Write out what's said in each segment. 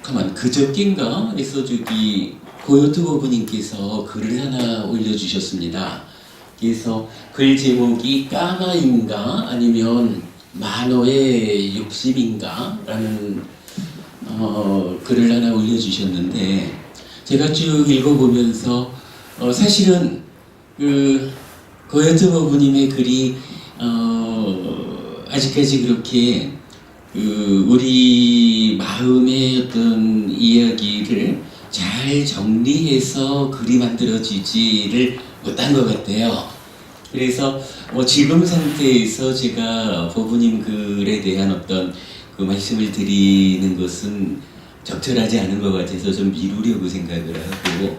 가만 그저께인가 해서 저기 고요트 고부님께서 글을 하나 올려주셨습니다. 그래서 글 제목이 까마인가 아니면 만호의 60인가 라는 글을 하나 올려주셨는데, 제가 쭉 읽어보면서 사실은 그 고요트 고부님의 글이 아직까지 그렇게 우리 마음의 어떤 이야기를 잘 정리해서 글이 만들어지지를 못한 것 같아요. 그래서 지금 상태에서 제가 보부님 글에 대한 어떤 그 말씀을 드리는 것은 적절하지 않은 것 같아서 좀 미루려고 생각을 하고,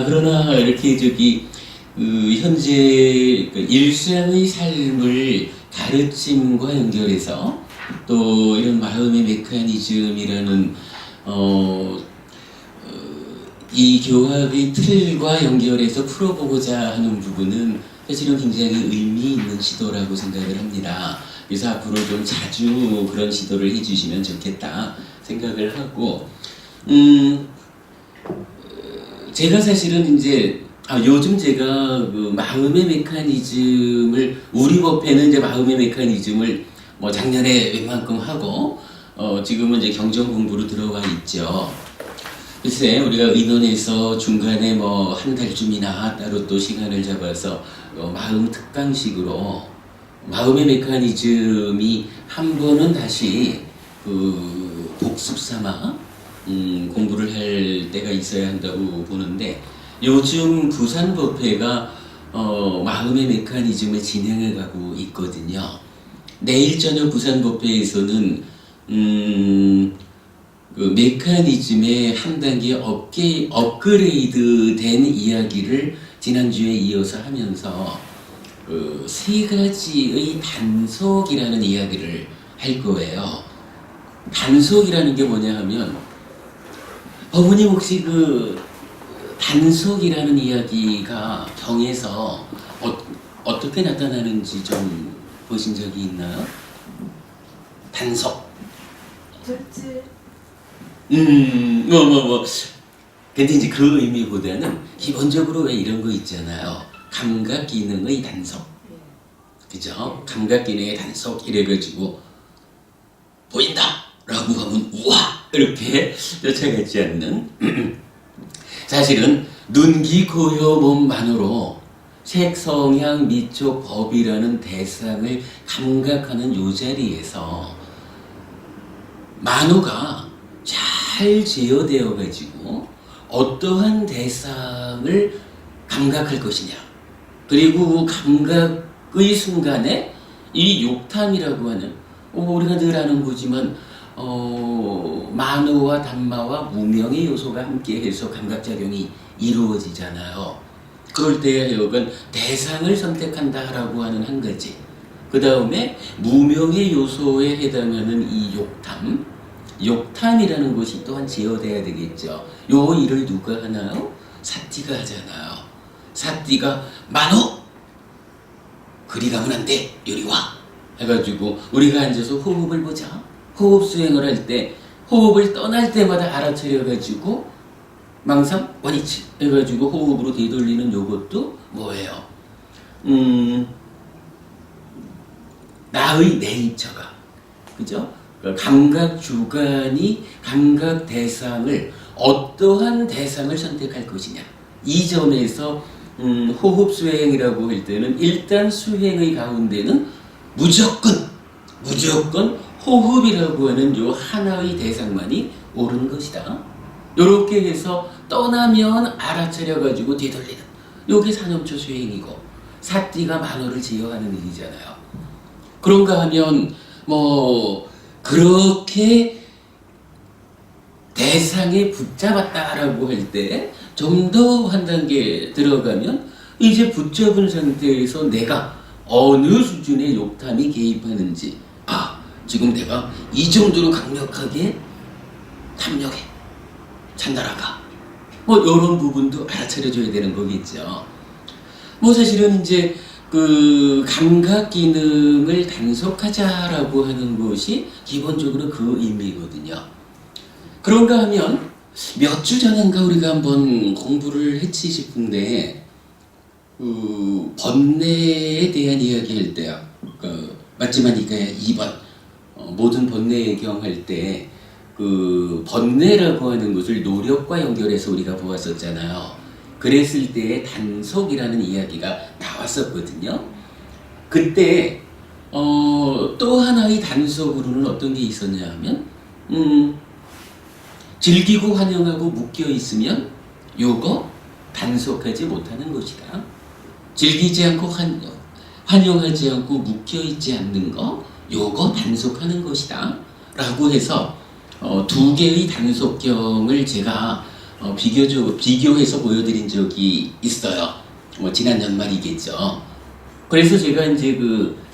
그러나 이렇게 저기 현재 일상의 삶을 가르침과 연결해서 또 이런 마음의 메커니즘이라는 이 교학의 틀과 연결해서 풀어보고자 하는 부분은 사실은 굉장히 의미 있는 시도라고 생각을 합니다. 그래서 앞으로 좀 자주 그런 시도를 해주시면 좋겠다 생각을 하고, 제가 사실은 이제 요즘 제가 그 마음의 메커니즘을, 우리 법회는 이제 마음의 메커니즘을 작년에 웬만큼 하고 지금은 이제 경전 공부로 들어와 있죠. 글쎄 우리가 의논해서 중간에 한 달쯤이나 따로 또 시간을 잡아서 마음 특강식으로 마음의 메커니즘이 한 번은 다시 그 복습 삼아 공부를 할 때가 있어야 한다고 보는데, 요즘 부산법회가 마음의 메커니즘을 진행해 가고 있거든요. 내일 저녁 부산법회에서는 그 메커니즘의 한 단계 업그레이드 된 이야기를 지난주에 이어서 하면서 그 세 가지의 단속이라는 이야기를 할 거예요. 단속이라는 게 뭐냐 하면, 어머님 혹시 그 단속이라는 이야기가 경에서 어떻게 나타나는지 좀 보신 적이 있나요? 단속. 절제. 근데 이제 그 의미보다는 기본적으로 왜 이런 거 있잖아요. 감각 기능의 단속. 그죠? 감각 기능의 단속 이래가지고 보인다! 라고 하면 우와! 이렇게 쫓아가지 않는 사실은 눈, 귀, 코, 혀, 몸만으로 색, 성향, 미촉, 법이라는 대상을 감각하는 요 자리에서 만호가 잘 제어되어 가지고 어떠한 대상을 감각할 것이냐, 그리고 감각의 순간에 이 욕탐이라고 하는 우리가 늘 아는 거지만 만호와 담마와 무명의 요소가 함께해서 감각작용이 이루어지잖아요. 그럴 때의 역은 대상을 선택한다라고 하는 한 가지, 그 다음에 무명의 요소에 해당하는 이 욕탐이라는 것이 또한 제어돼야 되겠죠. 요 일을 누가 하나요? 사띠가 하잖아요. 사띠가 만호! 그리 가면 안 돼! 요리 와! 해가지고 우리가 앉아서 호흡을 보자. 호흡 수행을 할 때 호흡을 떠날 때마다 알아차려가지고 망상, 원위치 해가지고 호흡으로 되돌리는 요것도 뭐예요? 나의 네이처가, 그죠? 감각 주관이 감각 대상을 어떠한 대상을 선택할 것이냐, 이 점에서 호흡 수행이라고 할 때는 일단 수행의 가운데는 무조건 호흡이라고 하는 요 하나의 대상만이 옳은 것이다. 요렇게 해서 떠나면 알아차려가지고 되돌리는 요게 산업초 수행이고, 사띠가 만호를 제어하는 일이잖아요. 그런가 하면 그렇게 대상에 붙잡았다라고 할 때 좀 더 한 단계 들어가면 이제 붙잡은 상태에서 내가 어느 수준의 욕탐이 개입하는지, 지금 내가 이 정도로 강력하게 탐욕에 찬달아가 이런 부분도 알아차려줘야 되는 거겠죠. 사실은 이제 그 감각 기능을 단속하자라고 하는 것이 기본적으로 그 의미거든요. 그런가 하면 몇 주 전인가 우리가 한번 공부를 했지 싶은데 번뇌에 대한 이야기할 때요. 맞지마니까 2번 모든 번뇌 예경할 때 번뇌라고 하는 것을 노력과 연결해서 우리가 보았었잖아요. 그랬을 때의 단속이라는 이야기가 나왔었거든요. 그때 또 하나의 단속으로는 어떤 게 있었냐 하면 즐기고 환영하고 묶여 있으면 요거 단속하지 못하는 것이다. 즐기지 않고 환영하지 않고 묶여 있지 않는 거 요거 단속하는 것이다. 라고 해서 두 개의 단속경을 제가 비교해서 보여드린 적이 있어요. 지난 연말이겠죠. 그래서 제가 이제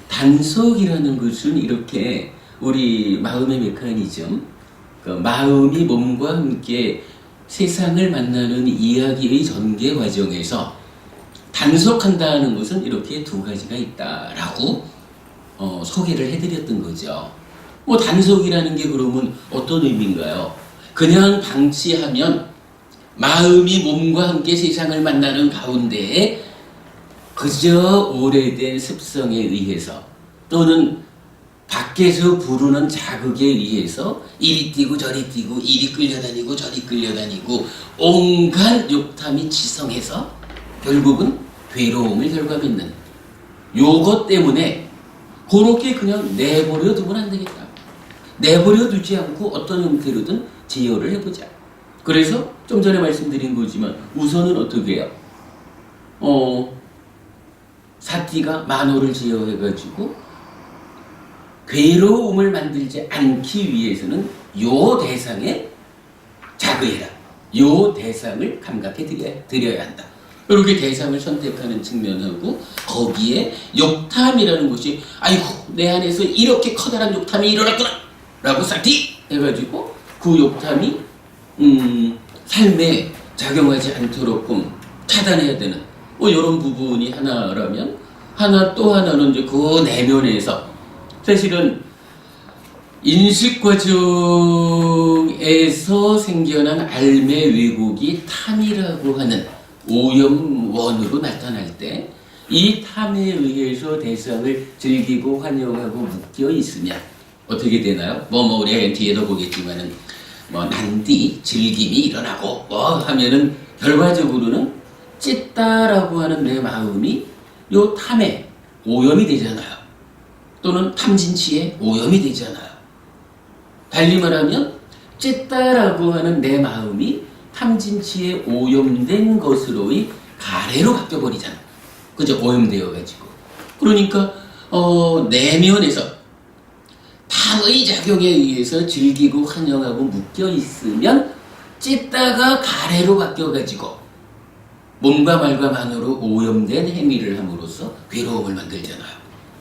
단속이라는 것은 이렇게 우리 마음의 메커니즘, 마음이 몸과 함께 세상을 만나는 이야기의 전개 과정에서 단속한다는 것은 이렇게 두 가지가 있다라고 소개를 해드렸던 거죠. 단속이라는 게 그러면 어떤 의미인가요? 그냥 방치하면 마음이 몸과 함께 세상을 만나는 가운데에 그저 오래된 습성에 의해서 또는 밖에서 부르는 자극에 의해서 이리 뛰고 저리 뛰고 이리 끌려다니고 저리 끌려다니고 온갖 욕탐이 지성해서 결국은 괴로움을 결과맺는 요것 때문에 그렇게 그냥 내버려 두면 안 되겠다. 내버려 두지 않고 어떤 형태로든 제어를 해보자. 그래서 좀 전에 말씀드린 거지만 우선은 어떻게 해요? 사티가 만호를 제어해가지고 괴로움을 만들지 않기 위해서는 요 대상에 자그해라. 요 대상을 감각해 드려야 한다. 이렇게 대상을 선택하는 측면하고 거기에 욕탐이라는 것이 아이고 내 안에서 이렇게 커다란 욕탐이 일어났구나 라고 사티 해가지고 그 욕탐이 삶에 작용하지 않도록끔 차단해야 되는 이런 부분이 하나라면 또 하나는 이제 그 내면에서 사실은 인식 과정에서 생겨난 알매 왜곡이 탐이라고 하는 오염원으로 나타날 때 이 탐에 의해서 대상을 즐기고 환영하고 묶여 있으면 어떻게 되나요? 우리가 뒤에도 보겠지만은 난디 즐김이 일어나고 하면은 결과적으로는 찢다라고 하는 내 마음이 요 탐에 오염이 되잖아요. 또는 탐진치에 오염이 되잖아요. 달리 말하면 찢다라고 하는 내 마음이 탐진치에 오염된 것으로의 가래로 바뀌어버리잖아. 그죠? 오염되어가지고. 그러니까 내면에서 탐의 작용에 의해서 즐기고 환영하고 묶여 있으면 찢다가 가래로 바뀌어가지고 몸과 말과 만으로 오염된 행위를 함으로써 괴로움을 만들잖아요.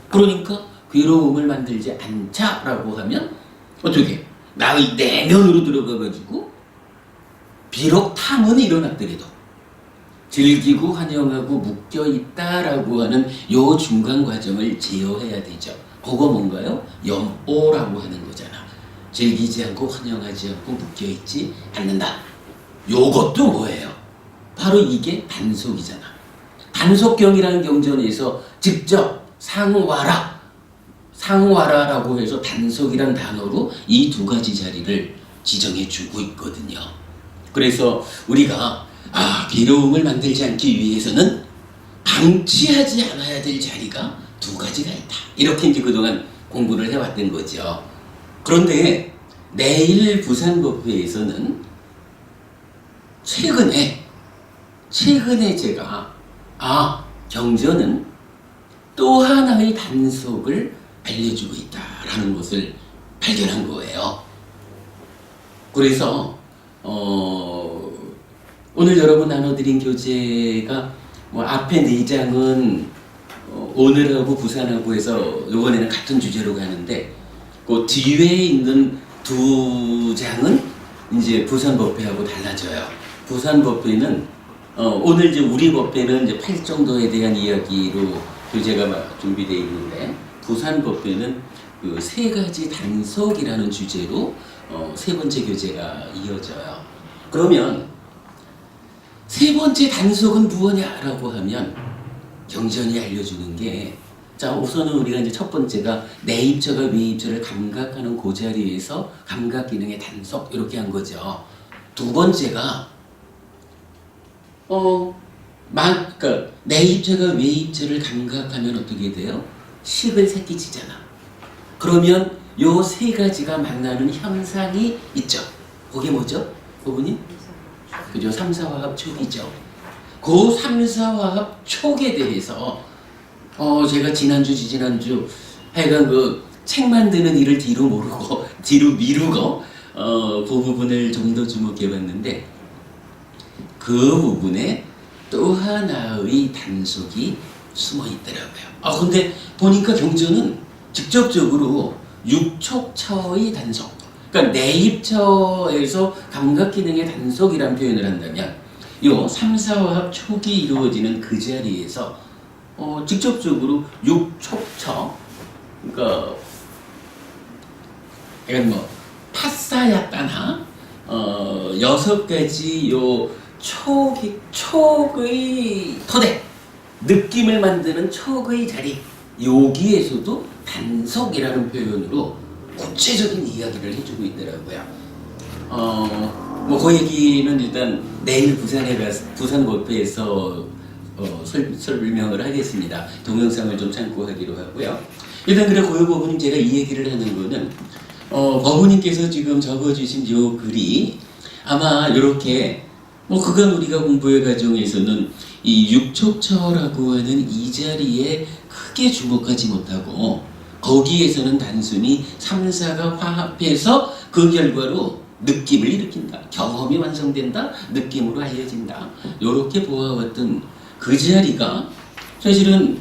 그러니까 괴로움을 만들지 않자라고 하면 어떻게? 나의 내면으로 들어가가지고 비록 탐은 일어났더라도 즐기고 환영하고 묶여 있다라고 하는 요 중간 과정을 제어해야 되죠. 그거 뭔가요? 염오라고 하는 거잖아. 즐기지 않고 환영하지 않고 묶여 있지 않는다. 요것도 뭐예요? 바로 이게 단속이잖아. 단속경이라는 경전에서 직접 상와라라고 해서 단속이란 단어로 이 두 가지 자리를 지정해 주고 있거든요. 그래서 우리가 괴로움을 만들지 않기 위해서는 방치하지 않아야 될 자리가 두 가지가 있다. 이렇게 이제 그동안 공부를 해왔던 거죠. 그런데 내일 부산법회에서는 최근에 제가 경전은 또 하나의 단속을 알려주고 있다라는 것을 발견한 거예요. 그래서 오늘 여러분 나눠드린 교재가 앞에 4장은 오늘하고 부산하고 해서 이번에는 같은 주제로 가는데 그 뒤에 있는 2장은 이제 부산 법회하고 달라져요. 부산 법회는 오늘 이제 우리 법회는 이제 8정도에 대한 이야기로 교재가 준비되어 있는데 부산 법회는 그 3가지 단속이라는 주제로 세 번째 교재가 이어져요. 그러면 세 번째 단속은 무엇냐라고 하면 경전이 알려주는 게, 자, 우선은 우리가 이제 첫 번째가 내입처가 외입처를 감각하는 그 자리에서 감각 기능의 단속 이렇게 한 거죠. 두 번째가 그러니까 내입처가 외입처를 감각하면 어떻게 돼요? 식을 새끼치잖아. 그러면 요 세 가지가 만나는 현상이 있죠. 그게 뭐죠? 부분이? 그죠? 삼사화합 촉이죠. 그 삼사화합 촉에 대해서 제가 지난주 지지난주 하여간 그 책 만드는 일을 뒤로 모르고 뒤로 미루고 그 부분을 좀 더 주목해 봤는데, 그 부분에 또 하나의 단속이 숨어 있더라고요. 근데 보니까 경전은 직접적으로 육촉처의 단속, 그러니까 내입처에서 감각 기능의 단속이라는 표현을 한다면, 요 삼사화합 촉이 이루어지는 그 자리에서 직접적으로 육촉처, 그러니까 약간 뭐 파사야따나 6가지 요 촉의 토대, 느낌을 만드는 촉의 자리, 여기에서도 단속이라는 표현으로 구체적인 이야기를 해주고 있더라고요. 그 얘기는 일단 내일 부산에 가서 부산 골프에서 설명을 하겠습니다. 동영상을 좀 참고하기로 하고요. 일단 그래 고요 버부님, 제가 이 얘기를 하는 거는 버부님께서 지금 적어주신 요 글이 아마 이렇게 그간 우리가 공부의 과정에서는 이 육촉처라고 하는 이 자리에 크게 주목하지 못하고, 거기에서는 단순히 삼사가 화합해서 그 결과로 느낌을 일으킨다, 경험이 완성된다, 느낌으로 알려진다, 이렇게 보아왔던 그 자리가 사실은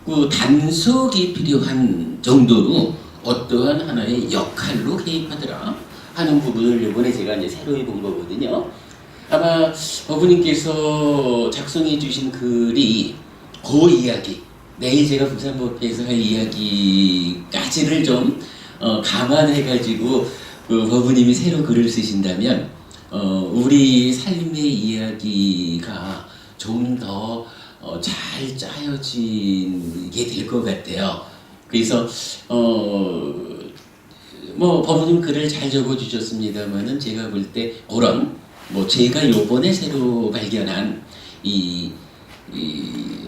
그 단속이 필요한 정도로 어떠한 하나의 역할로 개입하더라 하는 부분을 이번에 제가 이제 새로 본 거거든요. 아마 어부님께서 작성해 주신 글이 그 이야기, 내일 제가 부산법회에서 할 이야기까지를 좀 감안해 가지고 그 어부님이 새로 글을 쓰신다면 우리 삶의 이야기가 좀 더 잘 짜여지게 될 것 같아요. 그래서 법부님 글을 잘 적어주셨습니다만은 제가 볼 때 그런 제가 요번에 새로 발견한 이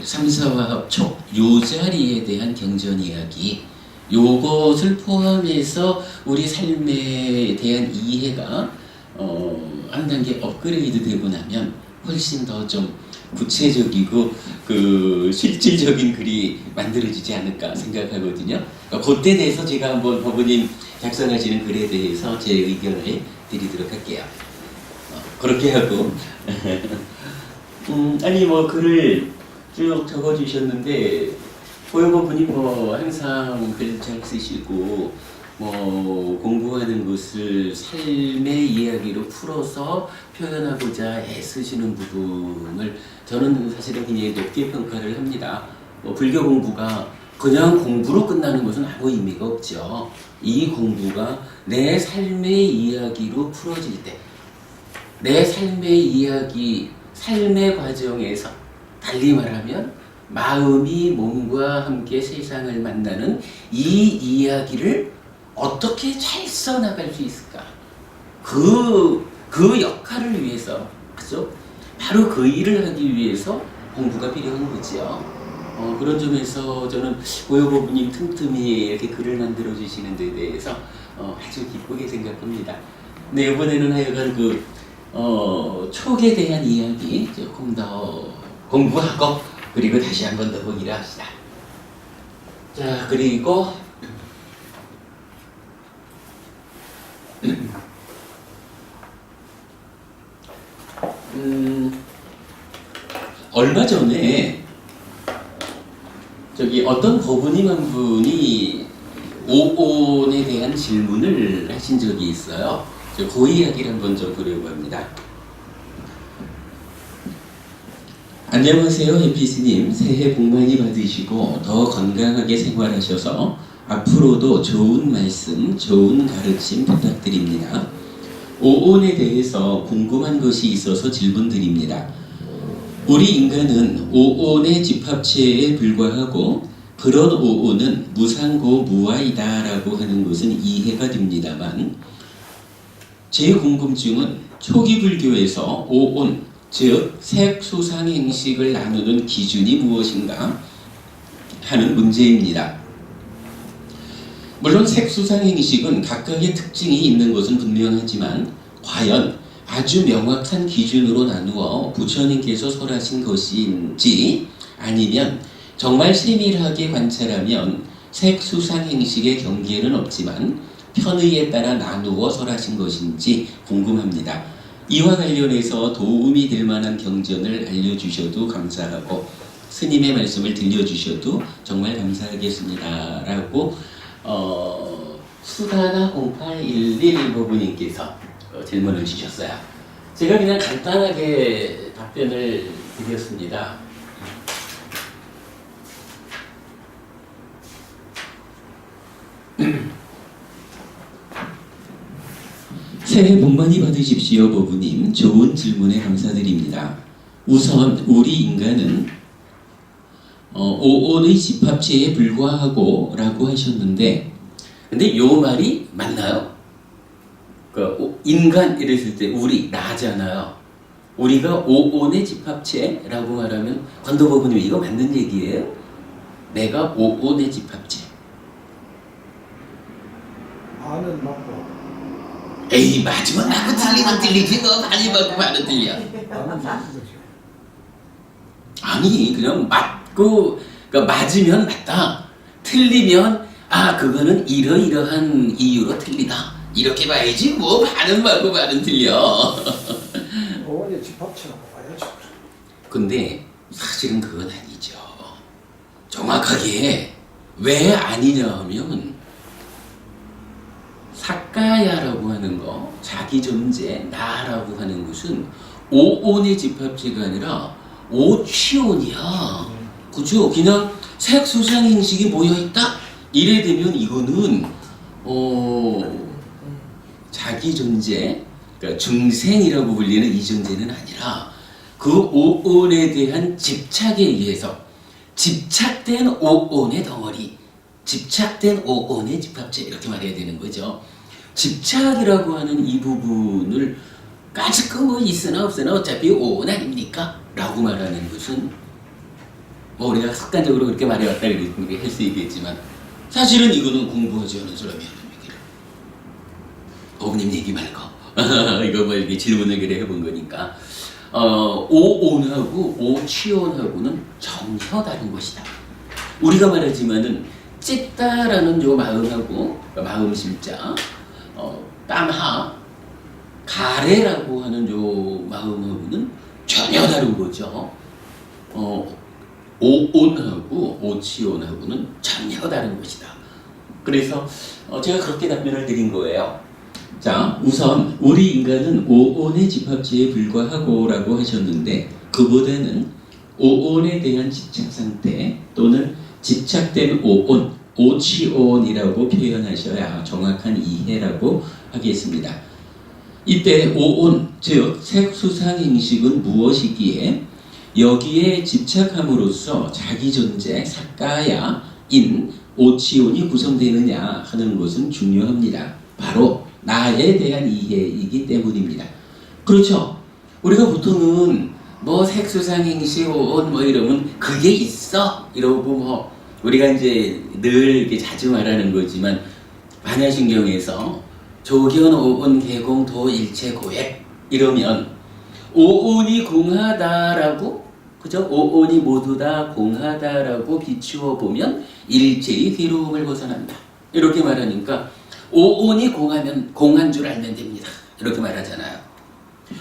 삼사화합 촉 요 자리에 대한 경전 이야기, 요것을 포함해서 우리 삶에 대한 이해가 한 단계 업그레이드 되고 나면 훨씬 더 좀 구체적이고 그 실질적인 글이 만들어지지 않을까 생각하거든요. 그러니까 그때 대해서 제가 한번 법부님 작성하시는 글에 대해서 제 의견을 드리도록 할게요. 그렇게 하고 아니 글을 쭉 적어주셨는데 고요법부님 항상 글 잘 쓰시고 공부하는 것을 삶의 이야기로 풀어서 표현하고자 애쓰시는 부분을 저는 사실은 굉장히 높게 평가를 합니다. 불교 공부가 그냥 공부로 끝나는 것은 아무 의미가 없죠. 이 공부가 내 삶의 이야기로 풀어질 때, 내 삶의 이야기, 삶의 과정에서 달리 말하면 마음이 몸과 함께 세상을 만나는 이 이야기를 어떻게 잘 써나갈 수 있을까? 그 역할을 위해서, 그죠? 바로 그 일을 하기 위해서 공부가 필요한 거지요. 그런 점에서 저는 고요보부님 틈틈이 이렇게 글을 만들어 주시는 데 대해서 아주 기쁘게 생각합니다. 네, 이번에는 하여간 촉에 대한 이야기 조금 더 공부하고 그리고 다시 한 번 더 보기로 합시다. 자, 그리고 얼마 전에 어떤 법부님 한 분이 오온에 대한 질문을 하신 적이 있어요. 그 이야기를 한번 좀 보려고 합니다. 안녕하세요, 해피스님. 새해 복 많이 받으시고 더 건강하게 생활하셔서 앞으로도 좋은 말씀, 좋은 가르침 부탁드립니다. 오온에 대해서 궁금한 것이 있어서 질문드립니다. 우리 인간은 오온의 집합체에 불과하고 그런 오온은 무상고무아이다라고 하는 것은 이해가 됩니다만 제 궁금증은 초기 불교에서 오온, 즉 색수상행식을 나누는 기준이 무엇인가 하는 문제입니다. 물론 색수상행식은 각각의 특징이 있는 것은 분명하지만 과연 아주 명확한 기준으로 나누어 부처님께서 설하신 것인지 아니면 정말 세밀하게 관찰하면 색수상행식의 경계는 없지만 편의에 따라 나누어 설하신 것인지 궁금합니다. 이와 관련해서 도움이 될 만한 경전을 알려주셔도 감사하고 스님의 말씀을 들려주셔도 정말 감사하겠습니다. 라고 수다나 0811 부부님께서 질문을 주셨어요. 제가 그냥 간단하게 답변을 드렸습니다. 새해 복 많이 받으십시오, 부부님. 좋은 질문에 감사드립니다. 우선 우리 인간은 오온의 집합체에 불과하고 라고 하셨는데 근데 요 말이 맞나요? 인간 이랬을 때 우리 나잖아요. 우리가 오온의 집합체라고 말하면 관도부부님 이거 맞는 얘기예요? 내가 오온의 집합체. 아는 맞고 에이 맞으면 나고 틀리면 틀리지 뭐 많이 맞고 많은 틀려. 아는 맞는 거죠. 아니 그냥 맞고 그러니까 맞으면 맞다. 틀리면 아 그거는 이러이러한 이유로 틀리다. 이렇게 봐야지 뭐 반은 맞고 반은 틀려. 오원의 집합체라고 봐야죠. 근데 사실은 그건 아니죠. 정확하게 왜 아니냐 하면 사까야라고 하는 거, 자기 존재, 나라고 하는 것은 오온의 집합체가 아니라 오취온이야. 그죠? 그냥 색수상행식이 모여있다? 이래 되면 이거는 자기 존재, 그러니까 중생이라고 불리는 이 존재는 아니라 그 오온에 대한 집착에 의해서 집착된 오온의 덩어리, 집착된 오온의 집합체 이렇게 말해야 되는 거죠. 집착이라고 하는 이 부분을 까짓 거 뭐 있으나 없으나 어차피 오온 아닙니까? 라고 말하는 것은 뭐 우리가 습관적으로 그렇게 말해왔다 이렇게 할 수 있겠지만 사실은 이거는 공부하지 않은 사람이 하는 얘기를 어머님 얘기 말고 이거 뭐 이렇게 질문을 그래 해본 거니까 오온하고 오취온하고는 전혀 다른 것이다. 우리가 말하지만은 찢다라는 요 마음하고 마음심자 땀하 가래라고 하는 요 마음하고는 전혀 다른 거죠. 오온하고 오치온하고는 전혀 다른 것이다. 그래서 제가 그렇게 답변을 드린 거예요. 자, 우선 우리 인간은 오온의 집합체에 불과하고 라고 하셨는데 그보다는 오온에 대한 집착 상태 또는 집착된 오온, 오치온이라고 표현하셔야 정확한 이해라고 하겠습니다. 이때 오온, 즉 색수상행식은 무엇이기에 여기에 집착함으로써 자기 존재, 사까야, 인, 오치온이 구성되느냐 하는 것은 중요합니다. 바로 나에 대한 이해이기 때문입니다. 그렇죠? 우리가 보통은 뭐 색수상행식, 오온 뭐 이러면 그게 있어 이러고 뭐 우리가 이제 늘 이렇게 자주 말하는 거지만 반야신경에서 조견 오온 개공 도 일체 고액 이러면 오온이 공하다라고 그죠? 오온이 모두 다 공하다라고 비추어 보면 일체의 괴로움을 벗어난다. 이렇게 말하니까 오온이 공하면 공한 줄 알면 됩니다. 이렇게 말하잖아요.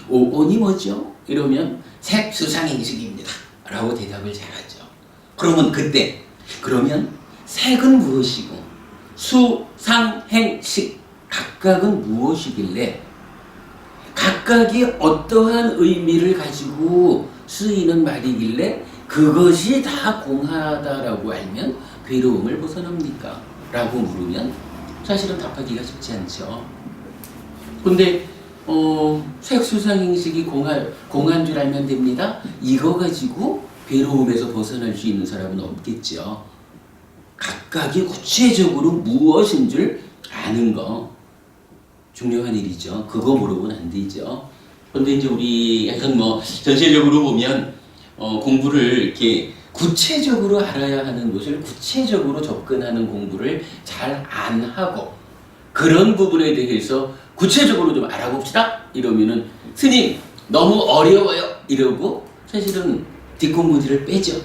오온이 뭐죠? 이러면 색수상행식입니다. 라고 대답을 잘하죠. 그러면 그때 그러면 색은 무엇이고 수상행식 각각은 무엇이길래 각각이 어떠한 의미를 가지고 쓰이는 말이길래 그것이 다 공하다라고 알면 괴로움을 벗어납니까? 라고 물으면 사실은 답하기가 쉽지 않죠. 근데 색수상행식이 공한 줄 알면 됩니다. 이거 가지고 괴로움에서 벗어날 수 있는 사람은 없겠죠. 각각이 구체적으로 무엇인 줄 아는 거 중요한 일이죠. 그거 모르고는 안 되죠. 그런데 이제 우리 약간 전체적으로 보면 공부를 이렇게 구체적으로 알아야 하는 것을 구체적으로 접근하는 공부를 잘 안 하고 그런 부분에 대해서 구체적으로 좀 알아봅시다 이러면은 스님 너무 어려워요 이러고 사실은 뒷공문지를 빼죠.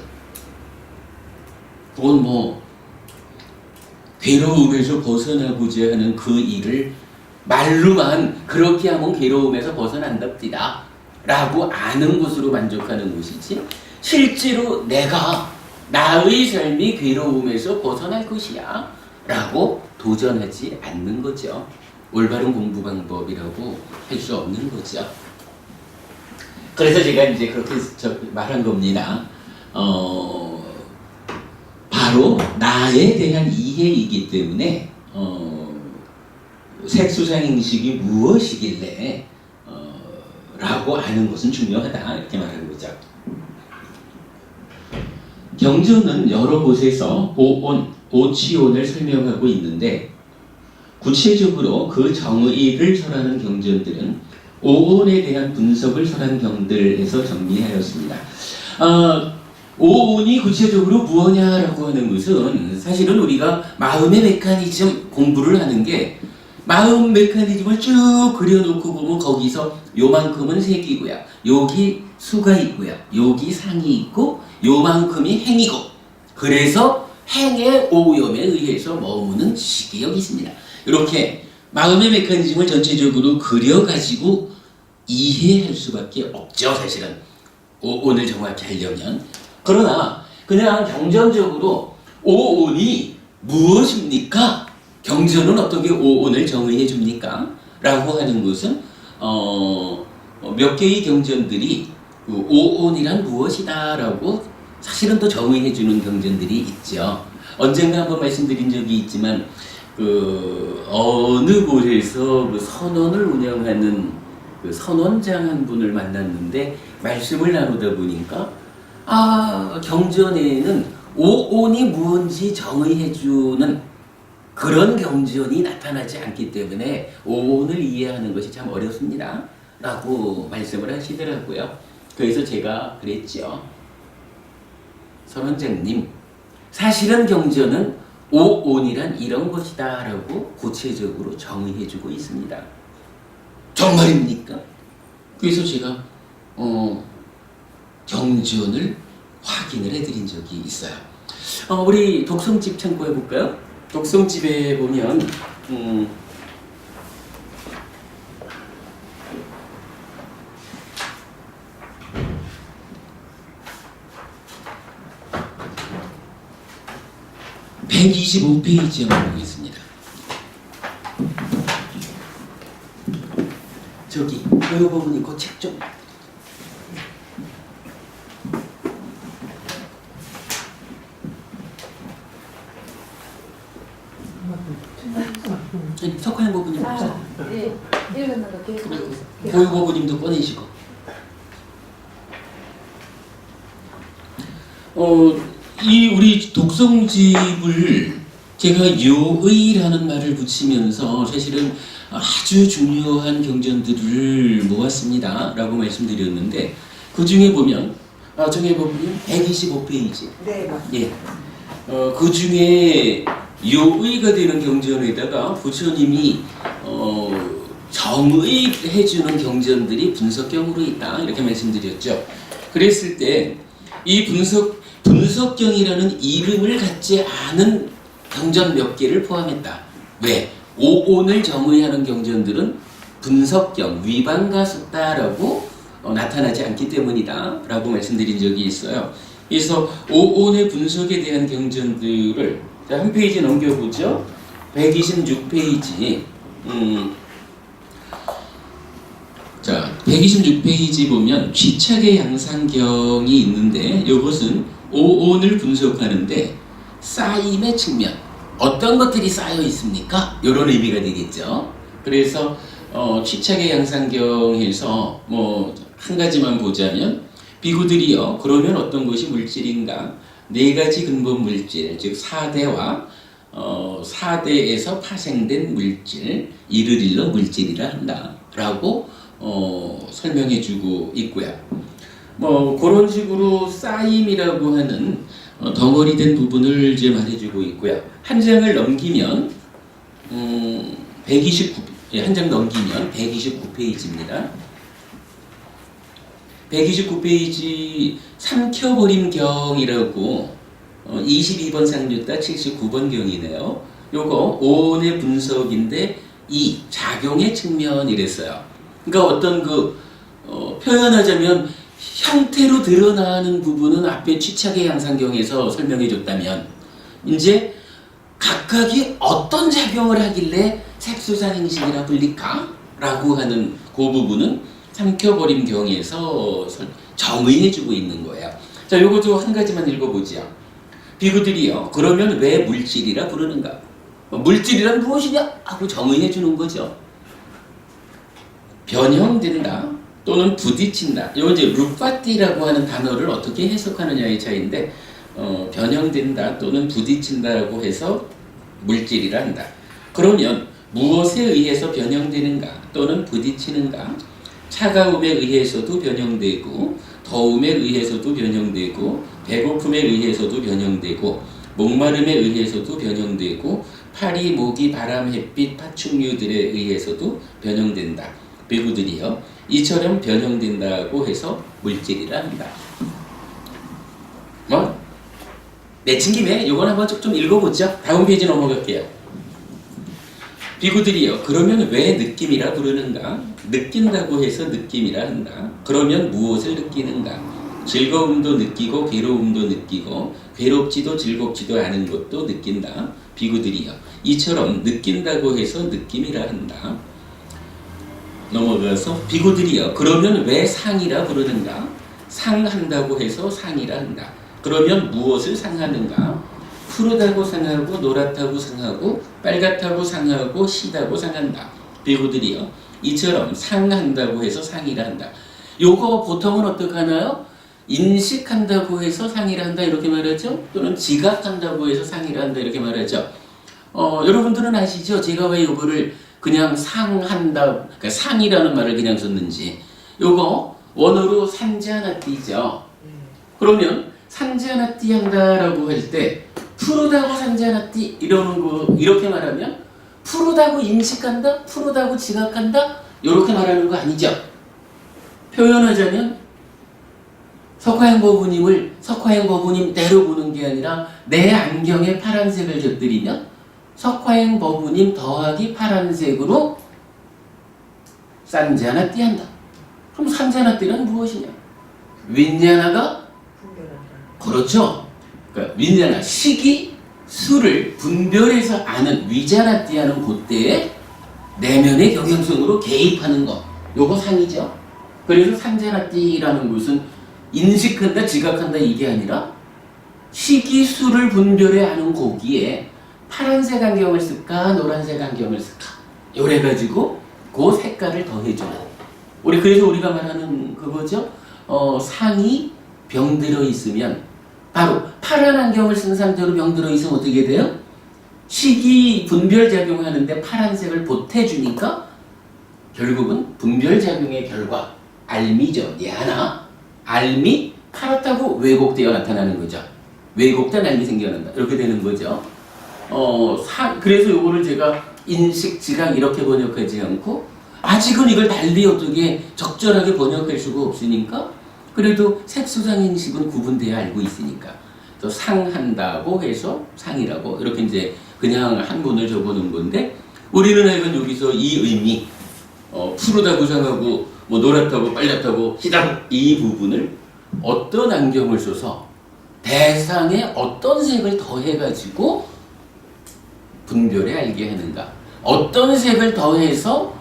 그건 괴로움에서 벗어나고자 하는 그 일을 말로만 그렇게 하면 괴로움에서 벗어난답니다 라고 아는 것으로 만족하는 것이지 실제로 내가 나의 삶이 괴로움에서 벗어날 것이야 라고 도전하지 않는 거죠. 올바른 공부 방법이라고 할 수 없는 거죠. 그래서 제가 이제 그렇게 말한 겁니다. 바로 나에 대한 이해이기 때문에 색수상행식이 무엇이길래 라고 아는 것은 중요하다 이렇게 말하는 거죠. 경전은 여러 곳에서 오온, 오치온을 설명하고 있는데 구체적으로 그 정의를 설하는 경전들은 오온에 대한 분석을 설한 경들에서 정리하였습니다. 오온이 구체적으로 무엇냐라고 하는 것은 사실은 우리가 마음의 메커니즘 공부를 하는 게 마음 메커니즘을 쭉 그려놓고 보면 거기서 요만큼은 색이고요. 여기 수가 있고요. 여기 상이 있고 요만큼이 행이고 그래서 행의 오염에 의해서 머무는 식이 여기 있습니다. 이렇게 마음의 메커니즘을 전체적으로 그려가지고 이해할 수밖에 없죠. 사실은 오온을 정확히 하려면. 그러나 그냥 경전적으로 오온이 무엇입니까? 경전은 어떻게 오온을 정의해 줍니까? 라고 하는 것은 몇 개의 경전들이 그 오온이란 무엇이다 라고 사실은 또 정의해 주는 경전들이 있죠. 언젠가 한번 말씀드린 적이 있지만 그 어느 곳에서 그 선원을 운영하는 그 선원장 한 분을 만났는데 말씀을 나누다 보니까 경전에는 오온이 무엇인지 정의해 주는 그런 경전이 나타나지 않기 때문에 오온을 이해하는 것이 참 어렵습니다 라고 말씀을 하시더라고요. 그래서 제가 그랬죠. 선원장님, 사실은 경전은 오온이란 이런 것이다 라고 구체적으로 정의해주고 있습니다. 정말입니까? 그래서 제가 경전을 확인을 해드린 적이 있어요. 우리 독성집 참고해볼까요? 독성집에 보면 125페이지에 보겠습니다. 저기 이 부분이 그 책 좀 석화형 부분이 없어. 예, 읽는 거 계속. 고유 부분님도 꺼내시고. 이 우리 독성집을 제가 요의라는 말을 붙이면서 사실은 아주 중요한 경전들을 모았습니다 라고 말씀드렸는데 그 중에 보면 저기 보면 125페이지 네, 맞습니다. 예. 그 중에 요의가 되는 경전에다가 부처님이 정의해주는 경전들이 분석경으로 있다 이렇게 말씀드렸죠. 그랬을 때 이 분석경이라는 이름을 갖지 않은 경전 몇 개를 포함했다. 왜? 오온을 정의하는 경전들은 분석경, 위반가숫다라고 나타나지 않기 때문이다 라고 말씀드린 적이 있어요. 그래서 오온의 분석에 대한 경전들을 한 페이지 넘겨보죠. 126페이지 자, 126페이지 보면 쥐착의 양상경이 있는데 이것은 오온을 분석하는데 쌓임의 측면 어떤 것들이 쌓여 있습니까? 이런 의미가 되겠죠. 그래서 취착의 양상경에서 뭐 한 가지만 보자면 비구들이요. 그러면 어떤 것이 물질인가? 네 가지 근본 물질, 즉 4대와 4대에서 파생된 물질, 이를 일러 물질이라 한다라고 설명해주고 있고요. 뭐 그런 식으로 쌓임이라고 하는 덩어리된 부분을 이제 말해주고 있고요. 한 장을 넘기면 129, 한 장 넘기면 129페이지입니다. 129페이지 삼켜버림경이라고 22번 상류따 79번 경이네요. 요거 오온의 분석인데 이 작용의 측면이랬어요. 그러니까 어떤 표현하자면 형태로 드러나는 부분은 앞에 취착의 양상경에서 설명해 줬다면 이제 각각이 어떤 작용을 하길래 색수상행식이라 불릴까? 라고 하는 그 부분은 삼켜버림 경에서 정의해 주고 있는 거예요. 자, 요것도 한 가지만 읽어보죠. 비구들이요. 그러면 왜 물질이라 부르는가? 물질이란 무엇이냐? 하고 정의해 주는 거죠. 변형된다 또는 부딪힌다. 요 이제 루파티라고 하는 단어를 어떻게 해석하느냐의 차이인데 변형된다 또는 부딪힌다라고 해서 물질이라 한다. 그러면 무엇에 의해서 변형되는가 또는 부딪히는가? 차가움에 의해서도 변형되고 더움에 의해서도 변형되고 배고픔에 의해서도 변형되고 목마름에 의해서도 변형되고 파리, 모기, 바람, 햇빛, 파충류들에 의해서도 변형된다. 배구들이요. 이처럼 변형된다고 해서 물질이라 한다. 맺힌 김에 요건 한번 좀 읽어보죠. 다음 페이지 넘어갈게요. 비구들이요. 그러면 왜 느낌이라 부르는가? 느낀다고 해서 느낌이라 한다. 그러면 무엇을 느끼는가? 즐거움도 느끼고 괴로움도 느끼고 괴롭지도 즐겁지도 않은 것도 느낀다. 비구들이요. 이처럼 느낀다고 해서 느낌이라 한다. 넘어가서 비구들이요. 그러면 왜 상이라 부르는가? 상한다고 해서 상이라 한다. 그러면 무엇을 상하는가? 푸르다고 상하고 노랗다고 상하고 빨갛다고 상하고 시다고 상한다. 비구들이요. 이처럼 상한다고 해서 상이라 한다. 요거 보통은 어떻게 하나요? 인식한다고 해서 상이라 한다 이렇게 말하죠. 또는 지각한다고 해서 상이라 한다 이렇게 말하죠. 여러분들은 아시죠? 제가 왜 요거를 그냥 상한다, 그러니까 상이라는 말을 그냥 썼는지. 요거 원어로 산자나띠죠. 그러면 산자나띠 한다라고 할 때 푸르다고 산자나띠 이러는 거 이렇게 말하면 푸르다고 인식한다, 푸르다고 지각한다 이렇게 말하는 거 아니죠? 표현하자면 석화행 버부님대로 보는 게 아니라 내 안경에 파란색을 곁들이면 석화행 버부님 더하기 파란색으로 산자나띠 한다. 그럼 산자나띠란 무엇이냐? 윈냐나가 그렇죠. 그러니까 윈냐나 시기 수를 분별해서 아는 위자나띠하는 그때의 내면의 경향성으로 개입하는 것. 요거 상이죠. 그래서 산자나띠라는 것은 인식한다, 지각한다 이게 아니라 시기수를 분별해 아는 거기에 파란색 안경을 쓸까, 노란색 안경을 쓸까. 요래가지고 그 색깔을 더해주는. 그래서 우리가 말하는 그거죠. 상이 병들어 있으면 바로 파란 안경을 쓴 상태로 병들어 있으면 어떻게 돼요? 시기 분별작용을 하는데 파란색을 보태주니까 결국은 분별작용의 결과 알미죠. 야나 알미 파랗다고 왜곡되어 나타나는 거죠. 왜곡된 알미 생겨난다. 이렇게 되는 거죠. 그래서 요거를 제가 인식, 지각 이렇게 번역하지 않고 아직은 이걸 달리 어떻게 적절하게 번역할 수가 없으니까 그래도 색수상인식은 구분돼야 알고 있으니까 또 상한다고 해서 상이라고 이렇게 이제 그냥 한문을 적어놓은 건데 우리는 하여간 여기서 이 의미 푸르다고 상하고 뭐 노랗다고 빨갛다고 시다고 이 부분을 어떤 안경을 써서 대상에 어떤 색을 더해가지고 분별해 알게 하는가 어떤 색을 더해서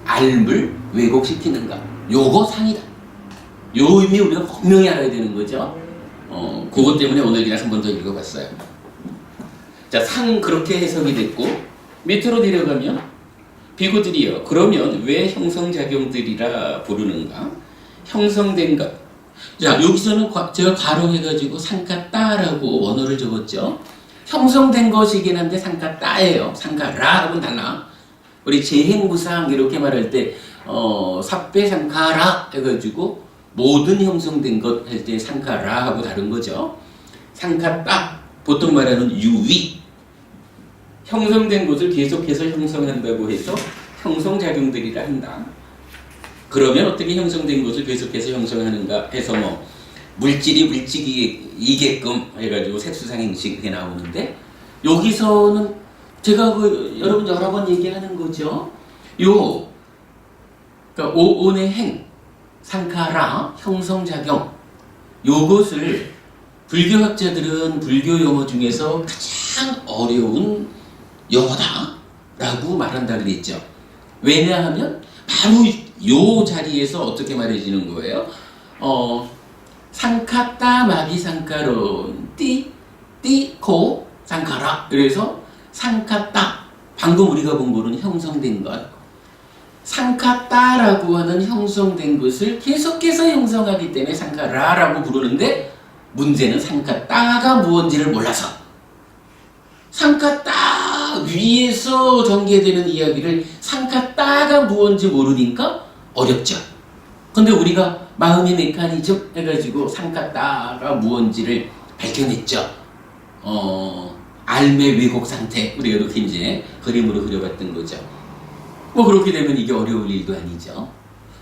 알을 왜곡시키는가 요거 상이다. 요 의미 우리가 분명히 알아야 되는 거죠. 그것 때문에 오늘 그냥 한 번 더 읽어봤어요. 자, 자, 상 그렇게 해석이 됐고 밑으로 내려가면 비구들이요. 그러면 왜 형성작용들이라 부르는가? 형성된 것. 자, 여기서는 제가 괄호해가지고 상카따라고 원어를 적었죠. 형성된 것이긴 한데 상카따예요. 상카라하고는 달라. 우리 재행부상 이렇게 말할 때 삽배상카라 해가지고 모든 형성된 것 할 때 상카라하고 다른 거죠. 상카따 보통 말하는 유위 형성된 것을 계속해서 형성한다고 해서 형성작용들이라 한다. 그러면 어떻게 형성된 것을 계속해서 형성하는가 해서 뭐 물질이 물질이게끔 해가지고 색수상행식 이렇게 나오는데 여기서는 제가 여러분 여러 번 얘기하는 거죠. 그러니까 오온의 행, 상카라, 형성작용 요것을 불교학자들은 불교 용어 중에서 가장 어려운 용어다라고 말한다 그랬죠. 왜냐하면 바로 요 자리에서 어떻게 말해지는 거예요? 상카따 마비 상카론 띠코 상카라. 그래서 상카따 방금 우리가 본 거는 형성된 것. 상카따라고 하는 형성된 것을 계속해서 형성하기 때문에 상카라라고 부르는데 문제는 상카따가 무언지를 몰라서 상카따 위에서 전개되는 이야기를 상카따가 무언지 모르니까 어렵죠. 근데 우리가 마음의 메커니즘 해가지고 상카따가 무언지를 밝혀냈죠. 알매 왜곡 상태 우리가 이렇게 이제 그림으로 그려봤던 거죠. 뭐 그렇게 되면 이게 어려울 일도 아니죠.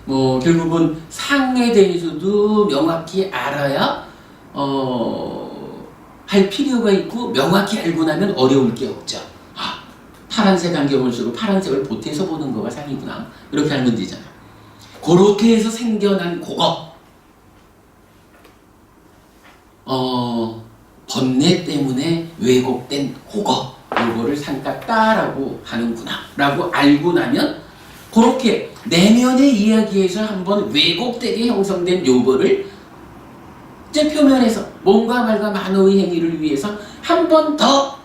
뭐 결국은 상에 대해서도 명확히 알아야 할 필요가 있고 명확히 알고 나면 어려울 게 없죠. 아, 파란색 안경을 쓰고 파란색을 보태서 보는 거가 상이구나. 이렇게 알면 되잖아. 그렇게 해서 생겨난 그거. 번뇌 때문에 왜곡된 그거. 요거를 상카따라고 하는구나 라고 알고 나면 그렇게 내면의 이야기에서 한번 왜곡되게 형성된 요거를 이제 표면에서 몸과 말과 만호의 행위를 위해서 한 번 더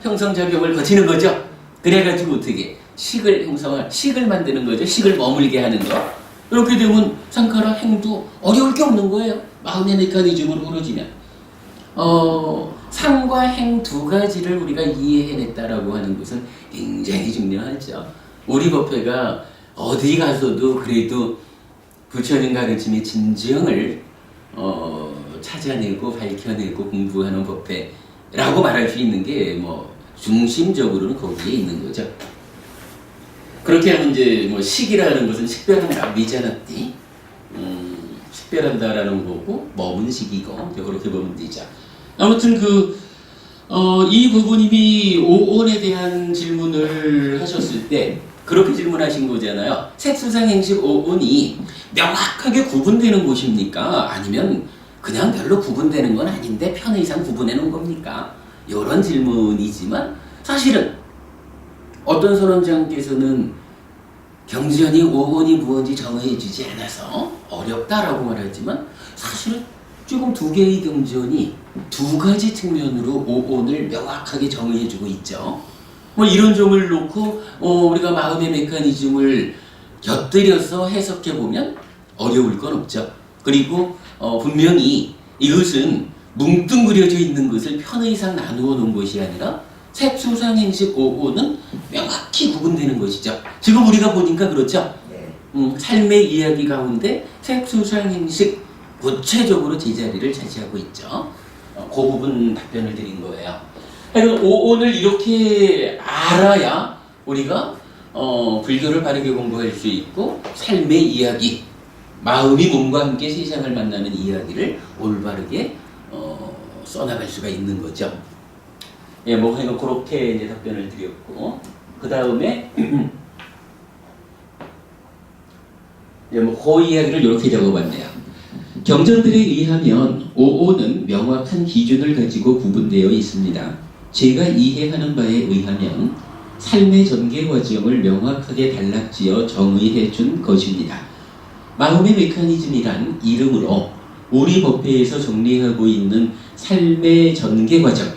형성작용을 거치는 거죠. 그래가지고 어떻게 식을 만드는 거죠. 식을 머물게 하는 거. 이렇게 되면 상카라 행도 어려울 게 없는 거예요. 마음의 메커니즘으로 흐려지면 상과 행 두 가지를 우리가 이해해냈다라고 하는 것은 굉장히 중요하죠. 우리 법회가 어디 가서도 그래도 부처님 가르침의 진정을 찾아내고 밝혀내고 공부하는 법회라고 말할 수 있는 게 뭐 중심적으로는 거기에 있는 거죠. 그렇게 하면 이제 뭐 식이라는 것은 식별한다, 미자나띠, 식별한다라는 거고 머문 식이고 그렇게 보면 되죠. 아무튼 이 부부님이 오온에 대한 질문을 하셨을 때 그렇게 질문하신 거잖아요. 색수상행식 오온이 명확하게 구분되는 곳입니까? 아니면 그냥 별로 구분되는 건 아닌데 편의상 구분해 놓은 겁니까? 이런 질문이지만 사실은 어떤 선원장께서는 경전이 오온이 무엇인지 정해 주지 않아서 어렵다라고 말하지만 사실은 지금 두 개의 경전이 두 가지 측면으로 오온을 명확하게 정의해 주고 있죠. 뭐 이런 점을 놓고 우리가 마음의 메커니즘을 곁들여서 해석해 보면 어려울 건 없죠. 그리고 분명히 이것은 뭉뚱그려져 있는 것을 편의상 나누어 놓은 것이 아니라 색수상행식 오온은 명확히 구분되는 것이죠. 지금 우리가 보니까 그렇죠. 삶의 이야기 가운데 색수상행식 구체적으로 제자리를 차지하고 있죠. 그 부분 답변을 드린 거예요. 그러니까 오온을 이렇게 알아야 우리가 불교를 바르게 공부할 수 있고 삶의 이야기, 마음이 몸과 함께 세상을 만나는 이야기를 올바르게 써나갈 수가 있는 거죠. 예, 뭐 그렇게 이제 답변을 드렸고 그 다음에 예, 그 이야기를 이렇게 적어봤네요. 경전들에 의하면 오온은 명확한 기준을 가지고 구분되어 있습니다. 제가 이해하는 바에 의하면 삶의 전개 과정을 명확하게 단락지어 정의해 준 것입니다. 마음의 메커니즘이란 이름으로 우리 법회에서 정리하고 있는 삶의 전개 과정,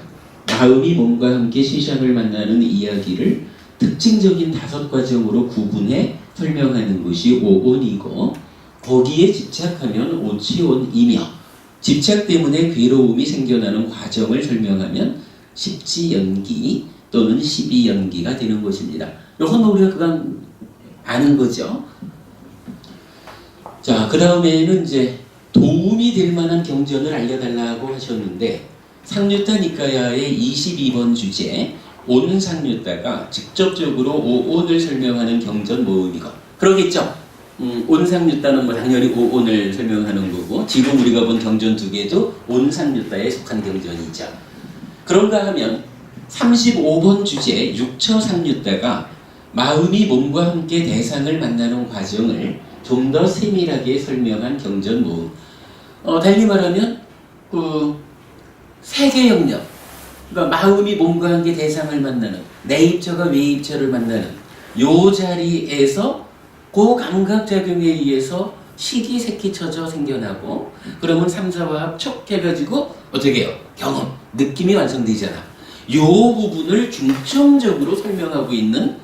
마음이 몸과 함께 세상을 만나는 이야기를 특징적인 5과정으로 구분해 설명하는 것이 오온이고, 거기에 집착하면 오치온이며, 집착 때문에 괴로움이 생겨나는 과정을 설명하면 십지연기 또는 십이연기가 되는 것입니다. 이건 우리가 그간 아는 거죠. 자, 그 다음에는 이제 도움이 될 만한 경전을 알려달라고 하셨는데, 상류타 니까야의 22번 주제 온상류타가 직접적으로 오온을 설명하는 경전 모음이고, 그러겠죠. 온상류타는 뭐 당연히 오온을 설명하는 거고, 지금 우리가 본 경전 2개도 온상류타에 속한 경전이죠. 그런가 하면 35번 주제 육처상류타가 마음이 몸과 함께 대상을 만나는 과정을 좀 더 세밀하게 설명한 경전 모음. 달리 말하면 세계 영역, 그러니까 마음이 몸과 함께 대상을 만나는, 내 입처가 외 입처를 만나는 요 자리에서 그 감각작용에 의해서 식이 새끼쳐져 생겨나고, 그러면 삼사와 합촉해가지고 어떻게 해요? 경험, 느낌이 완성되잖아. 요 부분을 중점적으로 설명하고 있는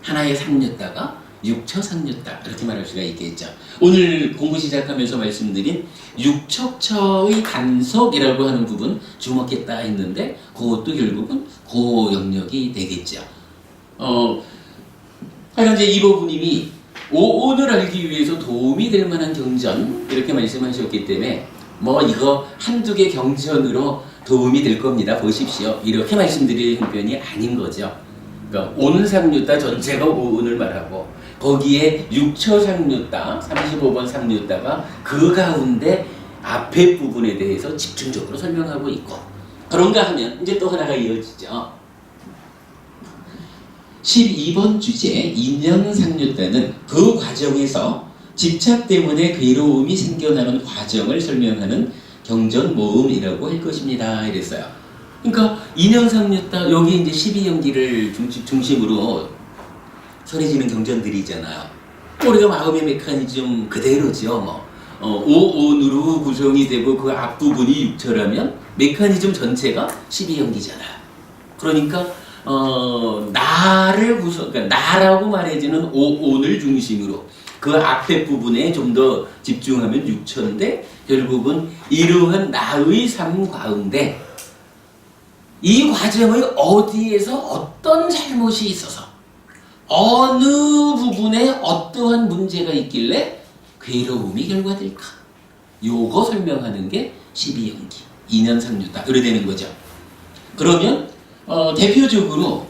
하나의 상류타가 육처상류타, 이렇게 말할 수가 있겠죠. 오늘 공부 시작하면서 말씀드린 육척처의 간섭이라고 하는 부분 주목했다 했는데, 그것도 결국은 그 영역이 되겠죠. 하여간 이제 이보부님이 오온을 알기 위해서 도움이 될 만한 경전, 이렇게 말씀하셨기 때문에 뭐 이거 한두 개 경전으로 도움이 될 겁니다, 보십시오, 이렇게 말씀드릴 형편이 아닌 거죠. 그러니까 온상류타 전체가 오온을 말하고, 거기에 육처상류타 35번 상류타가 그 가운데 앞에 부분에 대해서 집중적으로 설명하고 있고, 그런가 하면 이제 또 하나가 이어지죠. 12번 주제 인연상류타는 그 과정에서 집착 때문에 괴로움이 생겨나는 과정을 설명하는 경전 모음이라고 할 것입니다, 이랬어요. 그러니까 인연상류타, 여기 이제 12연기를 중심으로 설해지는 경전들이잖아요. 우리가 마음의 메커니즘 그대로죠. 오온으로 구성이 되고 그 앞부분이 육처라면 메커니즘 전체가 12연기잖아요. 그러니까 나를 그러니까 나라고 말해지는 오온을 중심으로 그 앞에 부분에 좀 더 집중하면 육처인데, 결국은 이러한 나의 삶 가운데 이 과정의 어디에서 어떤 잘못이 있어서 어느 부분에 어떠한 문제가 있길래 괴로움이 결과될까, 요거 설명하는 게 12연기, 인연상류타, 이래 되는 거죠. 그러면 대표적으로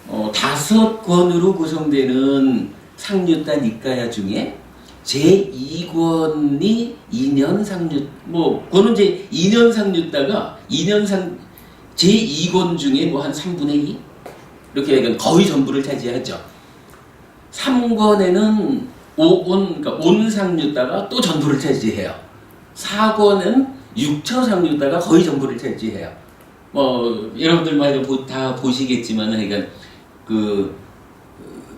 5권으로 구성되는 상류타 니까야 중에 제2권이 인연상류, 그거는 이제 인연상류타가 제2권 중에 한 3분의 2? 이렇게 거의 전부를 차지하죠. 3권에는 그러니까 온상류타가 또 전부를 차지해요. 4권은 육처상류타가 거의 전부를 차지해요. 여러분들 다 보시겠지만, 그러니까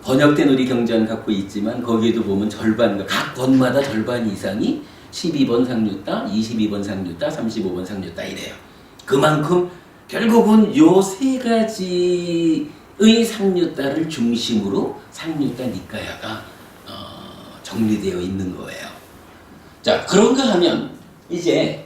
번역된 우리 경전 갖고 있지만, 거기에도 보면 절반, 각 권마다 절반 이상이 12번 상류타, 22번 상류타, 35번 상류타 이래요. 그만큼 결국은 요 3가지의 상류타를 중심으로 상류타 니까야가 정리되어 있는 거예요. 자, 그런가 하면 이제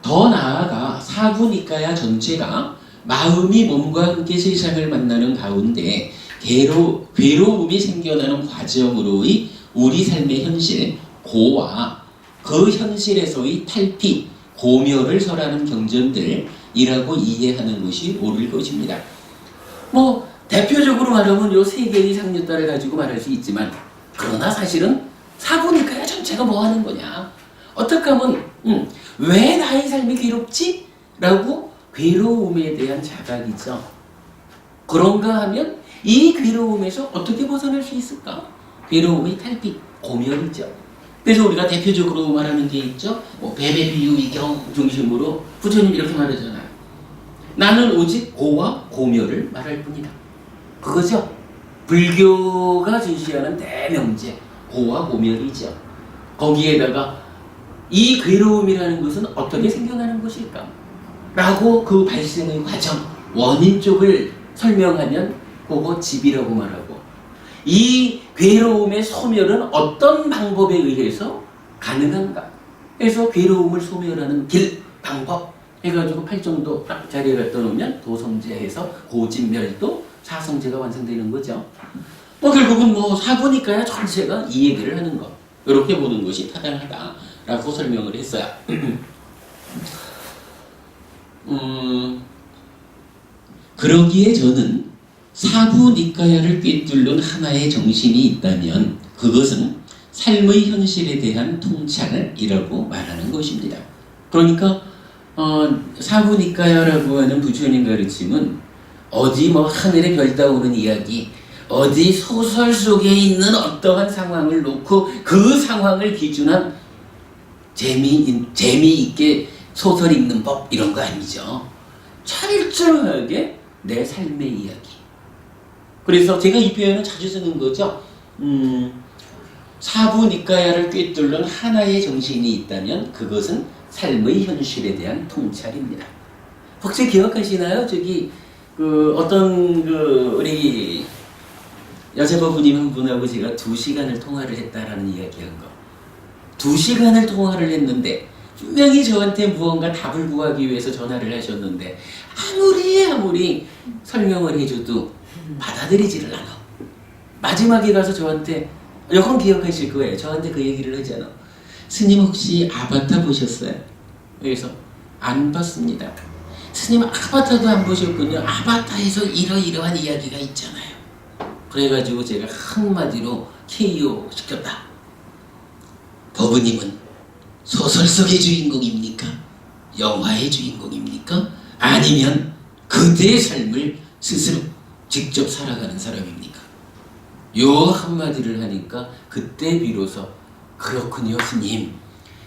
더 나아가 사부 니까야 전체가 마음이 몸과 함께 세상을 만나는 가운데 괴로움이 생겨나는 과정으로의 우리 삶의 현실, 고와 그 현실에서의 탈피, 고멸을 설하는 경전들이라고 이해하는 것이 옳을 것입니다. 대표적으로 말하면 요 3개의 상류타를 가지고 말할 수 있지만, 그러나 사실은 사부니까야 전체가 뭐 하는 거냐, 어떻게 하면 왜 나의 삶이 괴롭지? 라고 괴로움에 대한 자각이죠. 그런가 하면 이 괴로움에서 어떻게 벗어날 수 있을까? 괴로움의 탈피, 고멸이죠. 그래서 우리가 대표적으로 말하는 게 있죠. 배배 비유 이경 중심으로 부처님 이렇게 말하잖아요. 나는 오직 고와 고멸을 말할 뿐이다. 그거죠. 불교가 제시하는 대명제 고와 고멸이죠. 거기에다가 이 괴로움이라는 것은 어떻게 생겨나는 것일까? 라고 그 발생의 과정, 원인 쪽을 설명하면 그거 집이라고 말하고, 이 괴로움의 소멸은 어떤 방법에 의해서 가능한가? 그래서 괴로움을 소멸하는 길, 방법 해가지고 8정도 딱 자리에 갖다 놓으면 도성제해서 고진멸도 사성제가 완성되는 거죠. 결국은 사보니까야 전체가 이 얘기를 하는 거. 이렇게 보는 것이 타당하다라고 설명을 했어요. 그러기에 저는 사부니까야를 꿰뚫는 하나의 정신이 있다면 그것은 삶의 현실에 대한 통찰이라고 말하는 것입니다. 그러니까 사부니까야라고 하는 부처님 가르침은 어디 하늘에 별 따오는 이야기, 어디 소설 속에 있는 어떠한 상황을 놓고 그 상황을 기준한 재미있게 소설 읽는 법 이런 거 아니죠. 철저하게 내 삶의 이야기. 그래서 제가 이 표현을 자주 쓰는 거죠. 사부니까야를 꿰뚫는 하나의 정신이 있다면 그것은 삶의 현실에 대한 통찰입니다. 혹시 기억하시나요? 우리 여자부부님 한 분하고 제가 2시간을 통화를 했다라는 이야기한 거. 2시간을 통화를 했는데 분명히 저한테 무언가 답을 구하기 위해서 전화를 하셨는데 아무리 설명을 해줘도 받아들이지를 않아. 마지막에 가서 저한테, 여건 기억하실 거예요. 저한테 그 얘기를 하잖아. 스님 혹시 아바타 보셨어요? 그래서 안 봤습니다. 스님 아바타도 안 보셨군요. 아바타에서 이러이러한 이야기가 있잖아요. 그래가지고 제가 한마디로 KO 시켰다. 버부님은 소설 속의 주인공입니까? 영화의 주인공입니까? 아니면 그대의 삶을 스스로 직접 살아가는 사람입니까? 요 한마디를 하니까 그때 비로소 그렇군요 스님,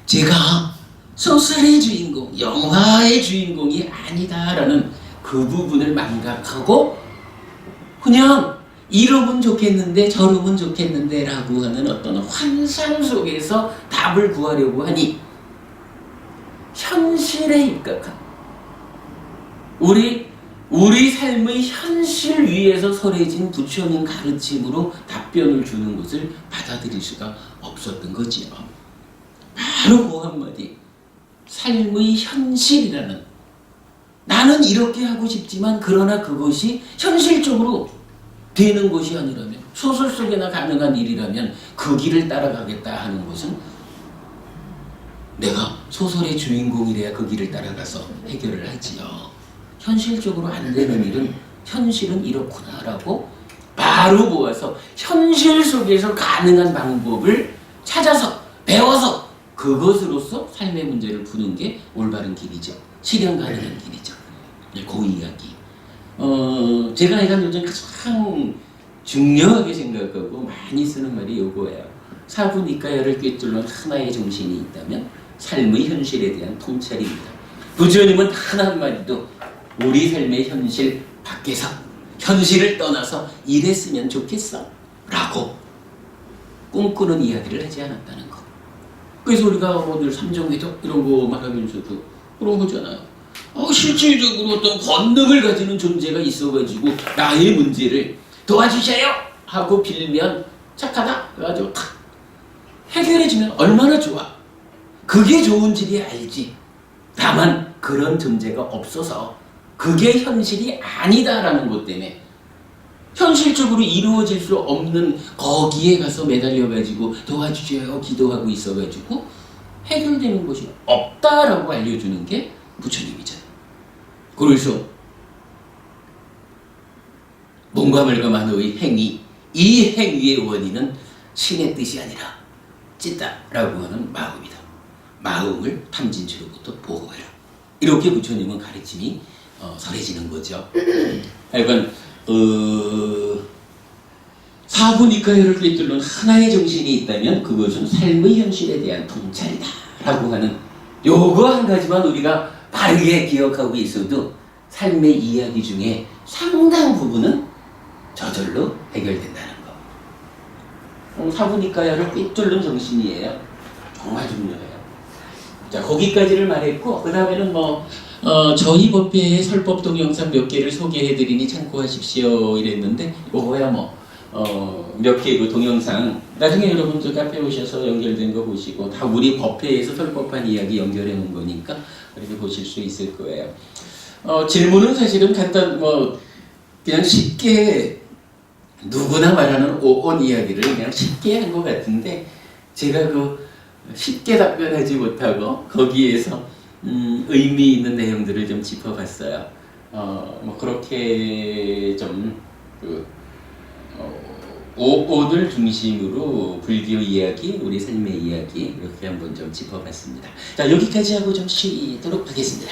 제가 소설의 주인공, 영화의 주인공이 아니다라는 그 부분을 망각하고 그냥 이러면 좋겠는데 저러면 좋겠는데 라고 하는 어떤 환상 속에서 답을 구하려고 하니 현실에 입각한 우리 삶의 현실 위에서 설해진 부처님 가르침으로 답변을 주는 것을 받아들일 수가 없었던 거지요. 바로 그 한마디, 삶의 현실이라는, 나는 이렇게 하고 싶지만 그러나 그것이 현실적으로 되는 것이 아니라면, 소설 속에나 가능한 일이라면 그 길을 따라가겠다 하는 것은 내가 소설의 주인공이래야 그 길을 따라가서 해결을 하지요. 현실적으로 안 되는 일은 현실은 이렇구나라고 바로 보아서 현실 속에서 가능한 방법을 찾아서 배워서 그것으로서 삶의 문제를 푸는 게 올바른 길이죠. 실현 가능한 길이죠. 그 이야기. 제가 요즘 가장 중요하게 생각하고 많이 쓰는 말이 요거예요. 사부니까야를 꿰뚫는 하나의 정신이 있다면 삶의 현실에 대한 통찰입니다. 부처님은 단 한마디도 우리 삶의 현실 밖에서, 현실을 떠나서 이랬으면 좋겠어 라고 꿈꾸는 이야기를 하지 않았다는 거. 그래서 우리가 오늘 삼정회적 이런 거 말하면서도 그런 거잖아요. 실질적으로 어떤 권능을 가지는 존재가 있어가지고 나의 문제를 도와주세요 하고 빌면 착하다 그래가지고 탁 해결해주면 얼마나 좋아. 그게 좋은 질이 알지. 다만 그런 존재가 없어서 그게 현실이 아니다라는 것 때문에 현실적으로 이루어질 수 없는 거기에 가서 매달려가지고 도와주세요 기도하고 있어가지고 해결되는 것이 없다라고 알려주는 게 부처님이잖아요. 그래서 몸과 말과 만호의 행위, 이 행위의 원인은 신의 뜻이 아니라 찢다라고 하는 마음이다. 마음을 탐진치로부터 보호해라. 이렇게 부처님은 가르침이 설해지는 거죠. 하여간 사부니까야를 꿰뚫는 하나의 정신이 있다면 그것은 삶의 현실에 대한 통찰이다 라고 하는 요거 한 가지만 우리가 바르게 기억하고 있어도 삶의 이야기 중에 상당 부분은 저절로 해결된다는 거. 사부니까야를 꿰뚫는 정신이에요. 정말 중요해요. 자, 거기까지를 말했고 그 다음에는 저희 법회의 설법 동영상 몇 개를 소개해드리니 참고하십시오 이랬는데 요거야 몇 개고 동영상 나중에 여러분들 카페 오셔서 연결된 거 보시고 다 우리 법회에서 설법한 이야기 연결해 놓은 거니까 그렇게 보실 수 있을 거예요. 질문은 사실은 그냥 쉽게 누구나 말하는 5번 이야기를 그냥 쉽게 한 것 같은데 제가 쉽게 답변하지 못하고 거기에서 의미 있는 내용들을 좀 짚어봤어요. 그렇게 좀 5번을 중심으로 불교 이야기, 우리 삶의 이야기 이렇게 한번 좀 짚어봤습니다. 자, 여기까지 하고 좀 쉬도록 하겠습니다.